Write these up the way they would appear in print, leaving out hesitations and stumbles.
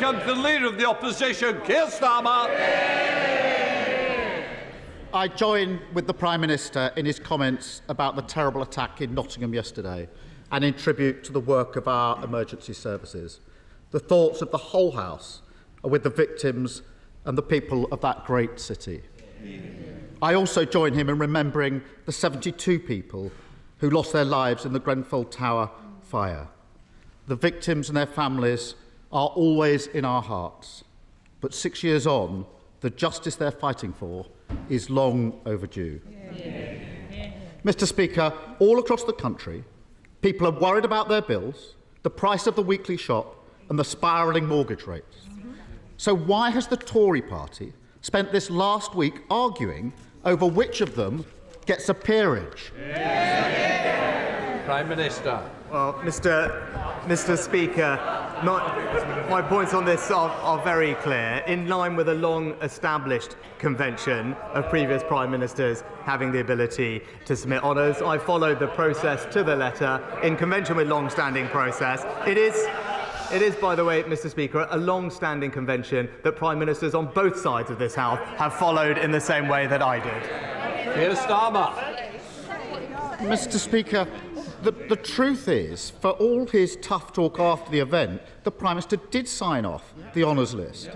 come to the Leader of the Opposition, Keir Starmer. I join with the Prime Minister in his comments about the terrible attack in Nottingham yesterday and in tribute to the work of our emergency services. The thoughts of the whole House are with the victims and the people of that great city. I also join him in remembering the 72 people who lost their lives in the Grenfell Tower fire. The victims and their families are always in our hearts, but 6 years on, the justice they're fighting for is long overdue. Mr. Speaker, all across the country, people are worried about their bills, the price of the weekly shop and the spiralling mortgage rates. So why has the Tory party spent this last week arguing over which of them gets a peerage? Prime Minister. Well, Mr. Speaker, my points on this are very clear. In line with a long-established convention of previous Prime Ministers having the ability to submit honours, I followed the process to the letter in convention with long-standing process. It is, by the way, Mr. Speaker, a long-standing convention that Prime Ministers on both sides of this House have followed in the same way that I did. Keir Starmer. Mr. Speaker, the truth is, for all his tough talk after the event, the Prime Minister did sign off the honours list.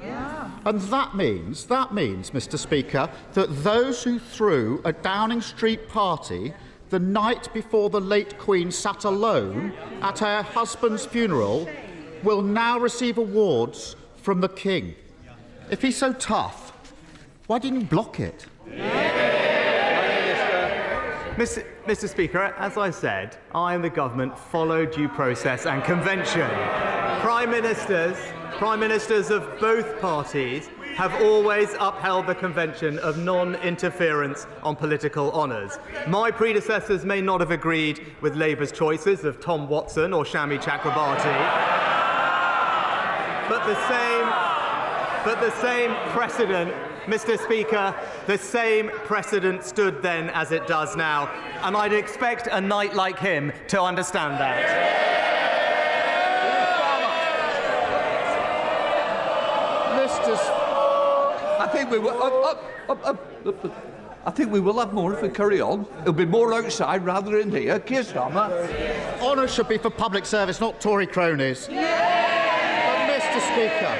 And that means, Mr. Speaker, that those who threw a Downing Street party the night before the late Queen sat alone at her husband's funeral will now receive awards from the King. If he's so tough, why didn't he block it? Mr. Speaker, as I said, I and the government follow due process and convention. Prime Ministers of both parties have always upheld the convention of non-interference on political honours. My predecessors may not have agreed with Labour's choices of Tom Watson or Shami Chakrabarti, but the same precedent, Mr. Speaker, the same precedent stood then as it does now, and I'd expect a knight like him to understand that. I think we will have more if we carry on. It'll be more outside rather than in here. Keir Starmer. Honour should be for public service, not Tory cronies. But, Mr. Speaker,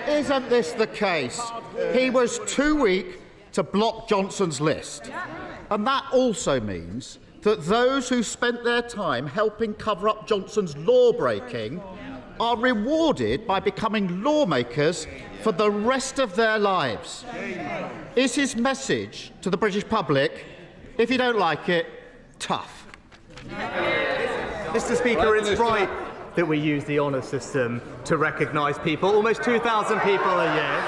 isn't this the case? He was too weak to block Johnson's list. And that also means that those who spent their time helping cover up Johnson's law-breaking are rewarded by becoming lawmakers for the rest of their lives. Is his message to the British public, if you don't like it, tough? Mr. Speaker, it's right that we use the honour system to recognise people, almost 2,000 people a year,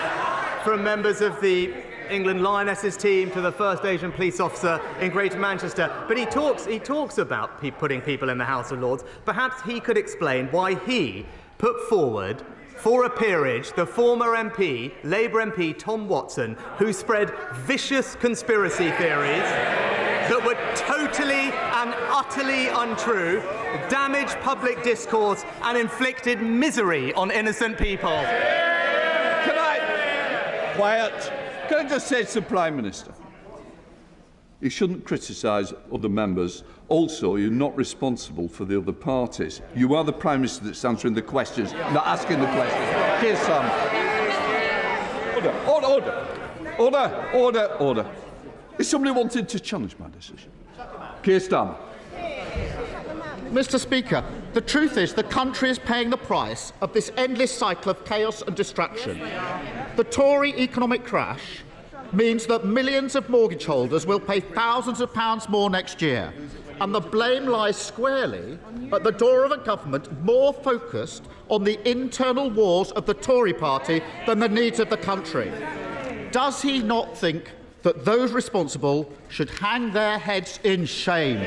from members of the England Lionesses team to the first Asian police officer in Greater Manchester. But he talks about putting people in the House of Lords. Perhaps he could explain why he put forward for a peerage the former MP, Labour MP Tom Watson, who spread vicious conspiracy theories that were totally and utterly untrue, damaged public discourse and inflicted misery on innocent people. Quiet. Can I just say to the Prime Minister, you shouldn't criticise other members. Also, you're not responsible for the other parties. You are the Prime Minister that's answering the questions, not asking the questions. Keir Starmer. Order. Is somebody wanting to challenge my decision? Keir Starmer. Mr. Speaker, the truth is the country is paying the price of this endless cycle of chaos and distraction. The Tory economic crash means that millions of mortgage holders will pay thousands of pounds more next year, and the blame lies squarely at the door of a government more focused on the internal wars of the Tory party than the needs of the country. Does he not think that those responsible should hang their heads in shame?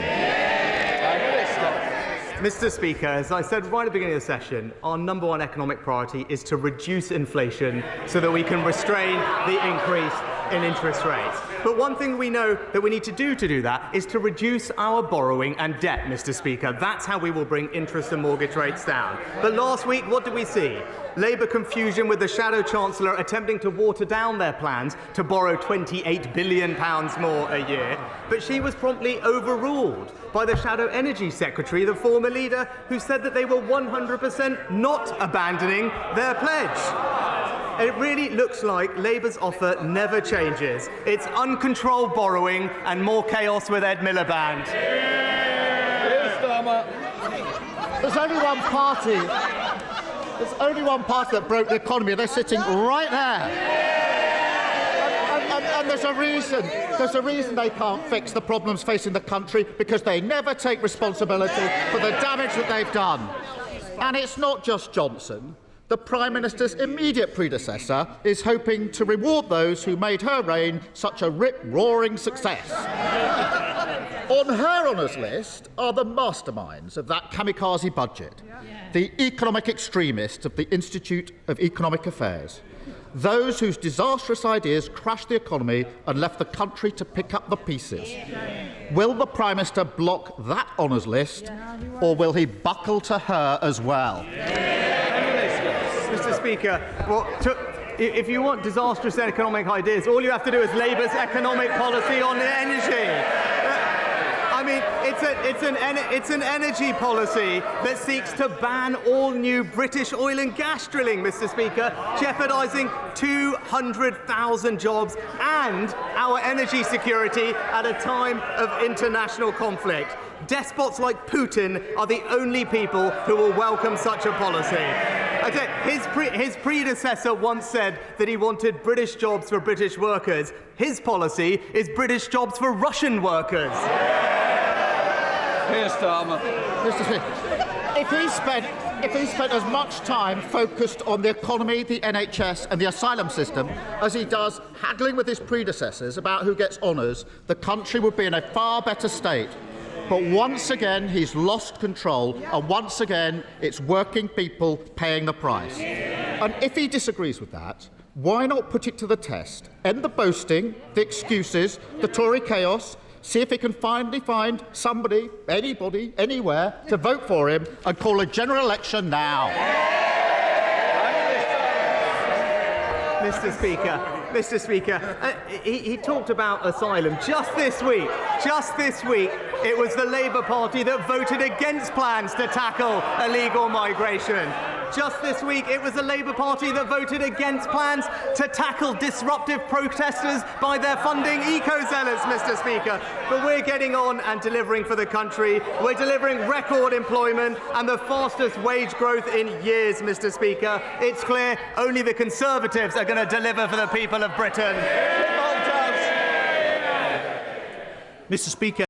Mr. Speaker, as I said right at the beginning of the session, our number one economic priority is to reduce inflation so that we can restrain the increase in interest rates. But one thing we know that we need to do that is to reduce our borrowing and debt, Mr. Speaker. That's how we will bring interest and mortgage rates down. But last week, what did we see? Labour confusion with the Shadow Chancellor attempting to water down their plans to borrow £28 billion more a year, but she was promptly overruled by the Shadow Energy Secretary, the former leader, who said that they were 100% not abandoning their pledge. It really looks like Labour's offer never changes. It's uncontrolled borrowing and more chaos with Ed Miliband. There's only one party. There's only one party that broke the economy, and they're sitting right there. And there's a reason. There's a reason they can't fix the problems facing the country, because they never take responsibility for the damage that they've done. And it's not just Johnson. The Prime Minister's immediate predecessor is hoping to reward those who made her reign such a rip-roaring success. On her honours list are the masterminds of that kamikaze budget, the economic extremists of the Institute of Economic Affairs, those whose disastrous ideas crashed the economy and left the country to pick up the pieces. Will the Prime Minister block that honours list, or will he buckle to her as well? Mr. Speaker, if you want disastrous economic ideas, all you have to do is Labour's economic policy on energy. I mean, it's an energy policy that seeks to ban all new British oil and gas drilling, Mr. Speaker, jeopardising 200,000 jobs and our energy security at a time of international conflict. Despots like Putin are the only people who will welcome such a policy. His predecessor once said that he wanted British jobs for British workers. His policy is British jobs for Russian workers. Keir Starmer. Mr. Speaker, if he spent as much time focused on the economy, the NHS and the asylum system as he does haggling with his predecessors about who gets honours, the country would be in a far better state. But once again, he's lost control, and once again, it's working people paying the price. And if he disagrees with that, why not put it to the test? End the boasting, the excuses, the Tory chaos, see if he can finally find somebody, anybody, anywhere, to vote for him, and call a general election now. Mr. Speaker, he talked about asylum just this week. It was the Labour Party that voted against plans to tackle illegal migration. Just this week, it was the Labour Party that voted against plans to tackle disruptive protesters by their funding eco-zealots, Mr. Speaker. But we're getting on and delivering for the country. We're delivering record employment and the fastest wage growth in years, Mr. Speaker. It's clear only the Conservatives are going to deliver for the people of Britain. Mr. Speaker.